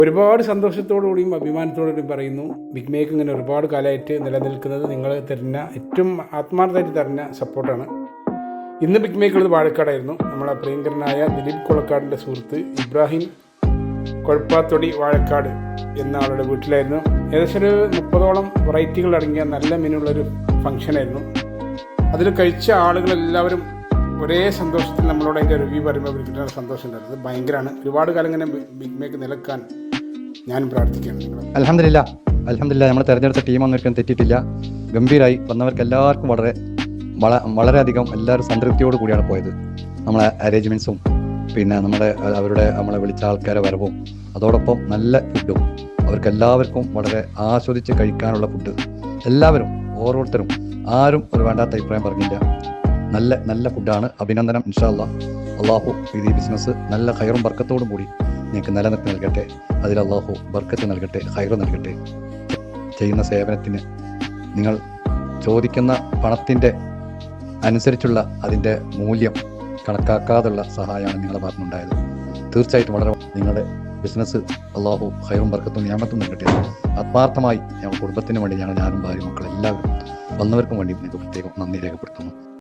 ഒരുപാട് സന്തോഷത്തോടുകൂടിയും അഭിമാനത്തോടുകൂടിയും പറയുന്നു, big make ഇങ്ങനെ ഒരുപാട് കാലമായിട്ട് നിലനിൽക്കുന്നത് നിങ്ങൾ തരുന്ന ഏറ്റവും ആത്മാർത്ഥമായിട്ട് തരുന്ന സപ്പോർട്ടാണ്. ഇന്ന് ബിഗ് മേക്ക് ഉള്ളത് വാഴക്കാടായിരുന്നു. നമ്മളെ പ്രിയങ്കരനായ ദിലീപ് കൊളക്കാടിൻ്റെ സുഹൃത്ത് ഇബ്രാഹിം കൊഴപ്പാത്തൊടി വാഴക്കാട് എന്ന ആളുടെ വീട്ടിലായിരുന്നു. ഏകദേശം ഒരു 30ഓളം വെറൈറ്റികൾ അടങ്ങിയ നല്ല മെനുള്ളൊരു ഫംഗ്ഷനായിരുന്നു. അതിൽ കഴിച്ച ആളുകളെല്ലാവരും ഒരേ സന്തോഷത്തിൽ നമ്മളോട് അതിൻ്റെ റിവ്യൂ പറയുമ്പോൾ കിട്ടുന്ന സന്തോഷം ഉണ്ടായിരുന്നത് ഭയങ്കരമാണ്. ഒരുപാട് കാലം ഇങ്ങനെ ബിഗ് മേക്ക് നിലക്കാൻ ഞാനും പ്രാർത്ഥിക്കുകയാണ്. അൽഹംദുലില്ലാ നമ്മൾ തിരഞ്ഞെടുത്ത ടീമൊന്നും ഒരിക്കലും തെറ്റിയിട്ടില്ല. ഗംഭീരമായി വന്നവർക്ക് എല്ലാവർക്കും വളരെയധികം എല്ലാവരും സംതൃപ്തിയോട് കൂടിയാണ് പോയത്. നമ്മളെ അറേഞ്ച്മെൻറ്റ്സും പിന്നെ നമ്മളെ വിളിച്ച ആൾക്കാരെ വരവും അതോടൊപ്പം നല്ല ഫുഡും അവർക്കെല്ലാവർക്കും വളരെ ആസ്വദിച്ച് കഴിക്കാനുള്ള ഫുഡ് എല്ലാവരും ഓരോരുത്തരും ആരും ഒരു വേണ്ടാത്ത അഭിപ്രായം പറഞ്ഞില്ല. നല്ല ഫുഡാണ്. അഭിനന്ദനം. ഇൻഷാ അല്ലാഹ് അള്ളാഹു ഈ ബിസിനസ് നല്ല ഖൈറും ബർക്കത്തോടും കൂടി നിങ്ങൾക്ക് നിലനിർത്തി നൽകട്ടെ. അതിൽ അള്ളാഹു ബർക്കത്ത് നൽകട്ടെ, ഖൈറ് നൽകട്ടെ. ചെയ്യുന്ന സേവനത്തിന് നിങ്ങൾ ചോദിക്കുന്ന പണത്തിൻ്റെ അനുസരിച്ചുള്ള അതിൻ്റെ മൂല്യം കണക്കാക്കാതുള്ള സഹായമാണ് നിങ്ങളുടെ ഭാഗത്തുനിന്നുണ്ടായത്. തീർച്ചയായിട്ടും വളരെ നിങ്ങളുടെ ബിസിനസ് അള്ളാഹു ഖൈറും ബർക്കത്തും നിയാമത്തും നൽകട്ടെ. ആത്മാർത്ഥമായി ഞങ്ങൾ കുടുംബത്തിന് വേണ്ടി ഞാനും ഭാര്യ മക്കളെല്ലാവരും വന്നവർക്കും വേണ്ടി നിങ്ങൾക്ക് പ്രത്യേകം നന്ദി രേഖപ്പെടുത്തുന്നു.